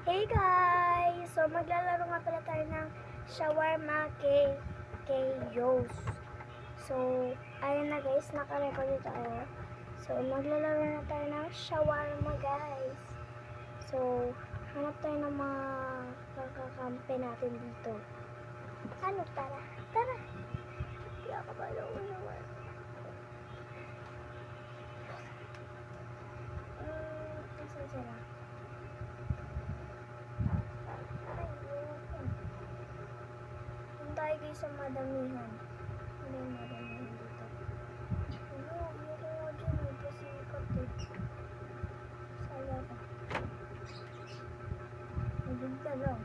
Hey guys! So maglalaro nga pala tayo ng shawarma kay Yos. So, ayun na guys, naka-record tayo. So, maglalaro na tayo ng shawarma guys. So, hanap tayo ng mga kakakampi natin dito. Ano, tara? Tara! Hindi ako malawin naman. Asan sila? Tayo guys sa madamihan. Hindi madamihan dito. Ayoko nga dyan eh. Kasi ikat eh. Sala ka. Nagigda lang.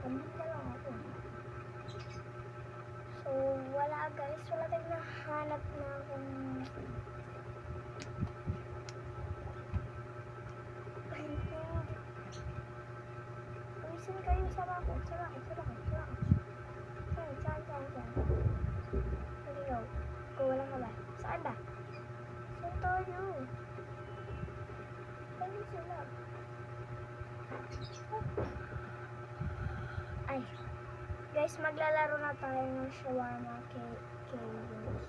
Nagigda lang ako. So, wala guys. Wala tayong nahanap na kung... Uwisin kayo sa ako. Saan? Paligaw. Kung wala ka ba? Saan ba? Saan tayo? Saan sila? Ay. Guys, maglalaro na tayo ng shawarma kay Yos.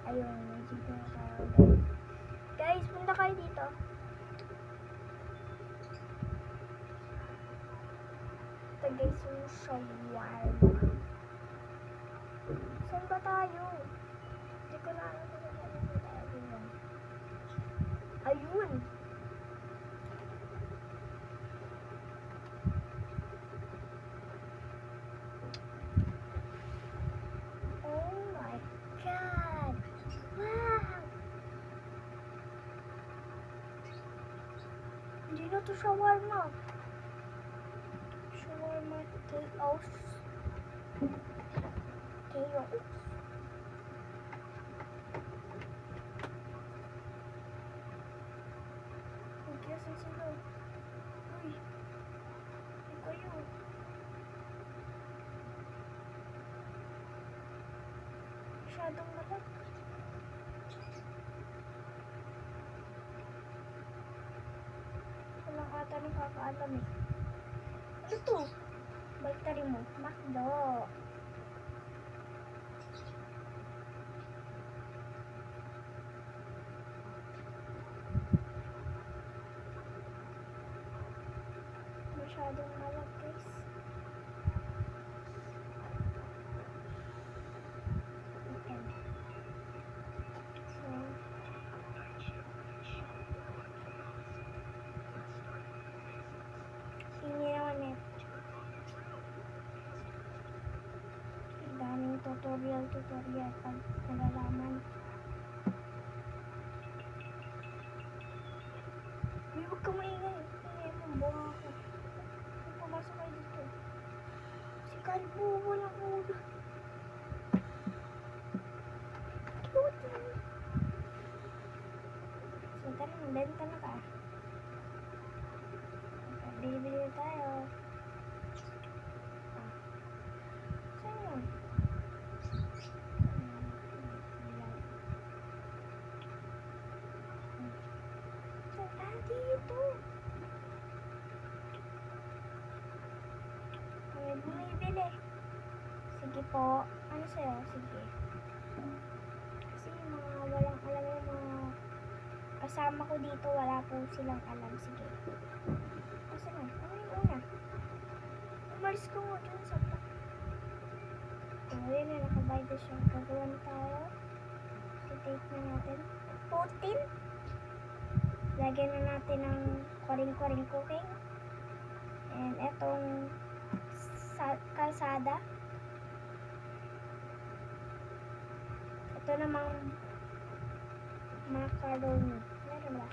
Ayun, nandito na tayo guys. Guys, punta kayo dito. Ito guys, yung shawarma. Saan ba tayo? Hindi ko na alam kung saan tayo. Ayun! Oh my God! Wow! Hindi na to shawarma. Shawarma chaos. Chaos. Magkasan sila. Uy. Hindi kayo. Masyadong malat. Walang ata nakakaalam eh. Ano to? Baliktarin mo. Makdo. Masyadong malat guys. Okay. So, hindi naman eh. Daming tutorial pag nalalaman. Uy, huwag ka maingay. Ingay mo, bunga ako. Huwag pumasok kayo dito. Si Kalbo, walang ulo. Cute. So, tara, benta na ka. Bili-bili tayo. Saan yun? Dito. May bumibili. Sige po. Ano sa'yo? Sige. Kasi mga walang alam yung mga kasama ko dito, wala po silang alam. Sige. Kasi na. Ano yung una? Umalis ko mo dun sa pa. Ayun na, nakabayad na siya. Gagawa na tayo. I-take na natin. Putin. Lagyan na natin ng koring-koring cooking. And etong kalsada. Ito namang macaroni. Meron ba?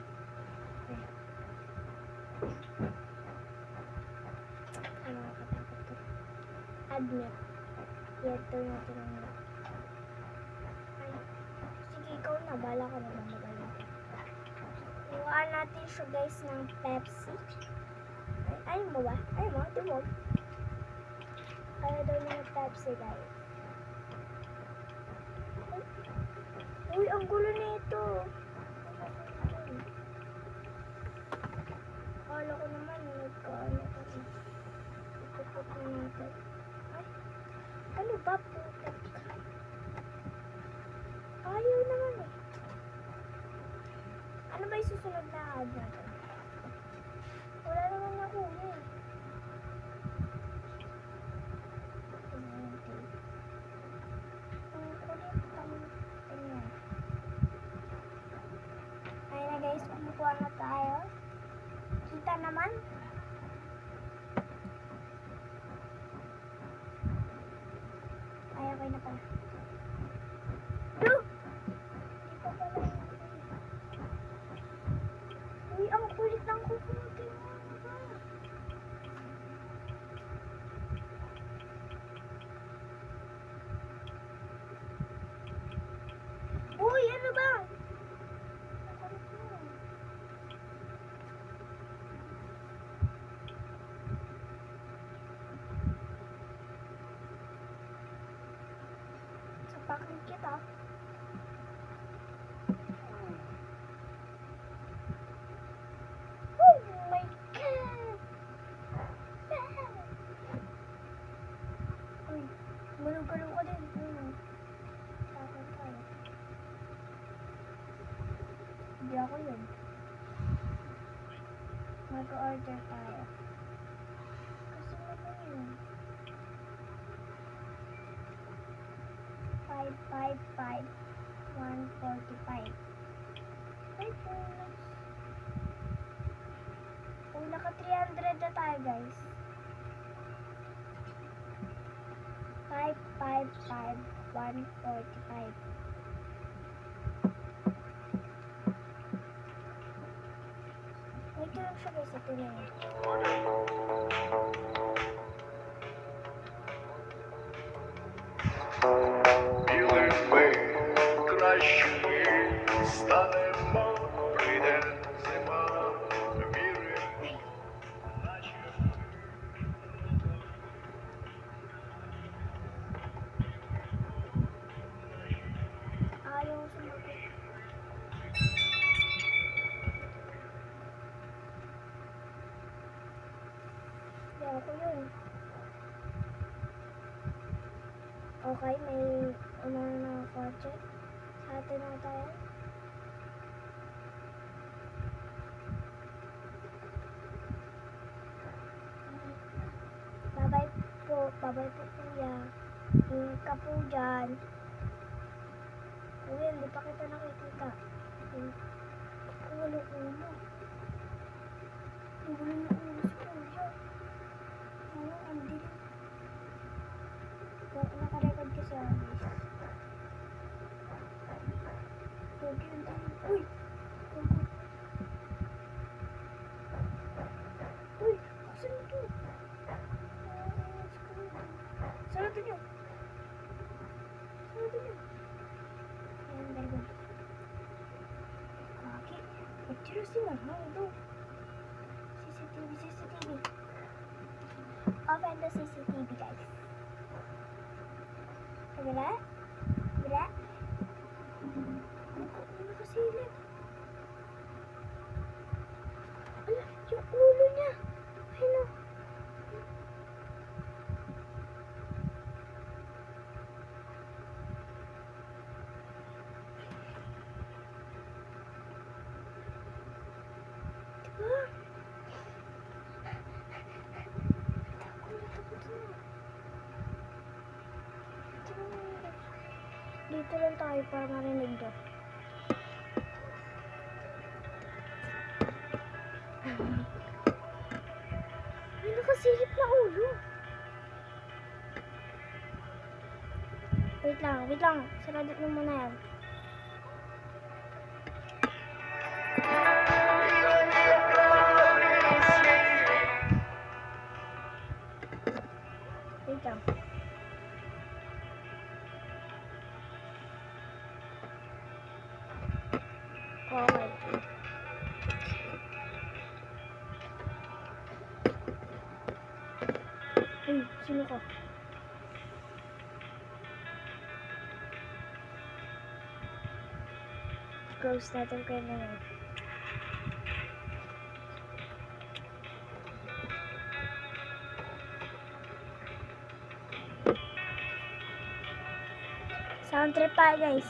Okay. Ano nakatakot to? Admit. Ito natin ang ay. Sige, ikaw na. Bala ka na magaling. Iwaan natin siya guys ng Pepsi. Ay, ayaw mo ba? Ayaw mo? Di mo. Ayaw daw niya ng Pepsi guys. Uy, ang gulo nito. ba yung susunod na ad natin? Wala naman ako eh. Ang kulit ang ganyan. Ayun na guys, kumukuha na tayo. Kita naman. Ay, okay na pala. No! Di pa pala. Uy, ang kulit ng kukuti mo. Uy, ano ba? Ang kulit mo. Sapakin kita. Oh my God! Uy, gulong-gulong ko din. Sapakin tayo. Hindi ako yun. Mag-order tayo. Kasi naman yun. 555 145. Ay, bonus. Oh, naka 300 na tayo, guys. 555 145. Wait lang siya, guys. Ito na yun. Білими кращими станемо, прийде зима, віри, наче Ayaw sumagot. Hindi ako yun. Okay, may umano na kotse. Sa atin na tayo. Bye-bye po. Bye-bye po, kuya. Ingat ka po dyan. Kuya, hindi pa kita nakikita. Wala ulo. Wala na ulo si kuya. Ano, ang dilim. Nakarecord kasi ako, guys. Pogi, ang dilim. Uy! Pogi. Uy! Saan ito? Sarado nyo! Sarado nyo! Ayan, very good. Kaki. Magtiro sila. Ito. CCTV, CCTV. Open the CCTV, guys. Kabila? Kabila? Ano nakasilip? Ala, yung ulo niya. Ayun o. Diba? Takot na. Dito lang tayo para marinig doon. May nakasilip na ulo. Wait lang. Saradit mo muna yan. Wait lang. Okay. Uy, sino ka? Close natin kayo na yun. Sound trip pa, guys.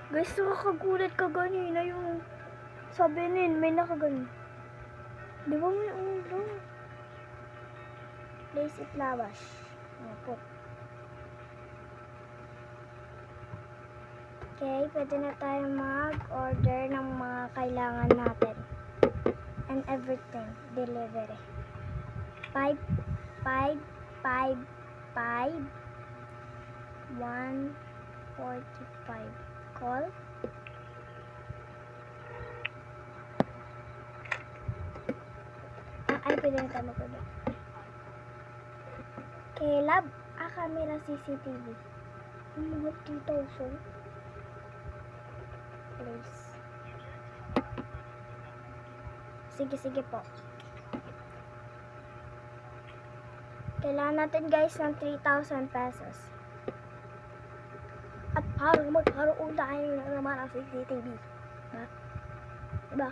Guys, nakakagulat ka ganina yung sabi nin, may nakaganon. Di ba may ulo? Place it lawash. Opo. Okay, pwede na tayo mag-order ng mga kailangan natin. And everything. Delivery. 5, 5, 5, 5, 145. Call. Ay, pwede na tayo mag-order. Okay, lab. Camera CCTV. Mga 2,000. Please. Sige po. Kailangan natin guys ng 3,000 pesos. At para magkaroon tayo naman ng CCTV. Diba?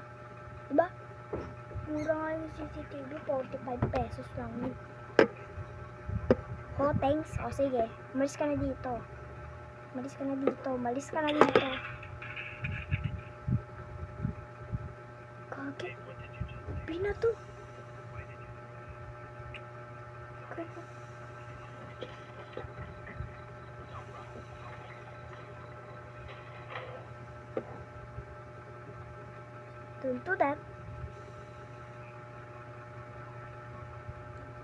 Mura nga yung CCTV, 45 pesos lang yun. Oh, thanks. O, sige. Malis ka na dito. Kage. Pina to. Don't do that.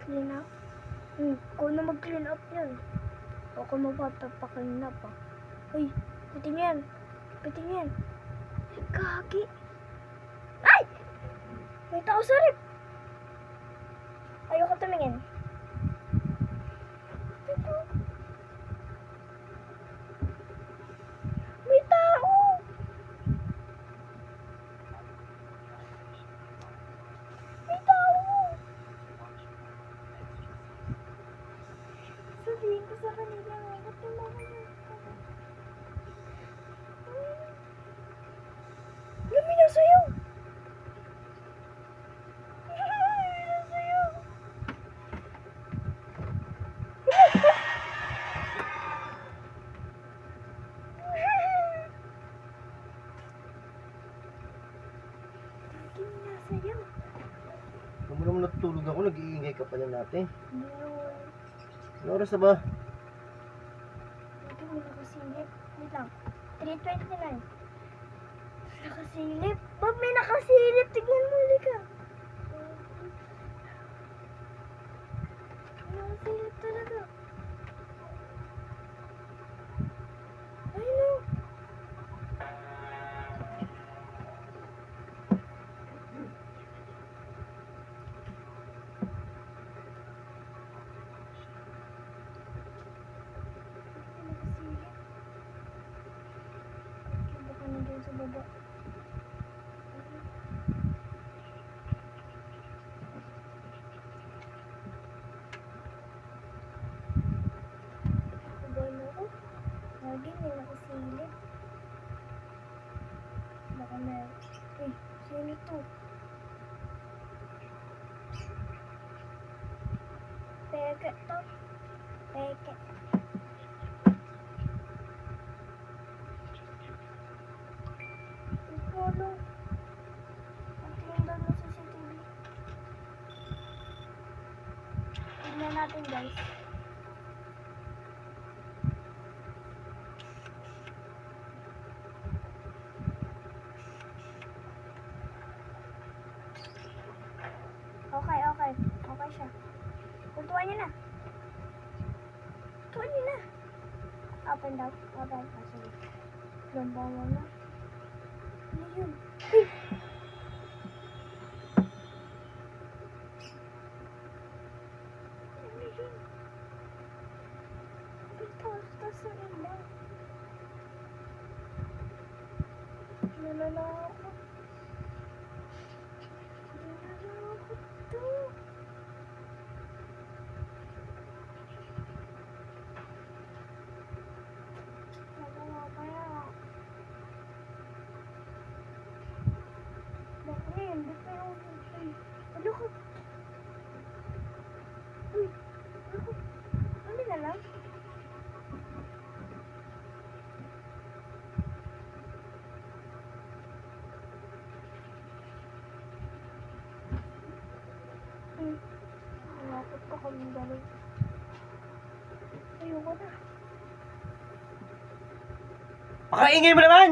Clean up. Kung na mag-clean up yun. O kung magpapaklean up ah. Uy, piting yan. Kagi. Ay! May tao sa rip. Ayoko tumingin. May tao. Sabihin ko sa kanila, ba't yung mga yun? Lumina sa'yo! Lumina sa'yo! Kung mo naman natutulog ako, nag-iingay ka pa niyan natin. Yun. Ano oras na ba? May nakasilip. Wait lang. 3:29. Nakasilip? Pag may nakasilip, tignan mo, lika. May nakasilip talaga. Ay, no. Baka nandiyan sa baba. Gano ko? Lagi may nakasilip. Baka meron. Uy, sino to? Peke to. Peke. Tulong. Ang tingnan mo sa CCTV. Tignan natin guys. Okay siya. Tutuan niyo na. Open daw. Open. Sige. Lumbaw mo na. Ano yun? Hey! Ano yun? Taas sa ilaw. Nananakot. Nananakot to. Nagawa kaya. Bakit na yun? Ba't may ulo? Ano ka? Uy! Ano? Ano na lang? maging ganun. Ayoko na. Pakaingay mo naman!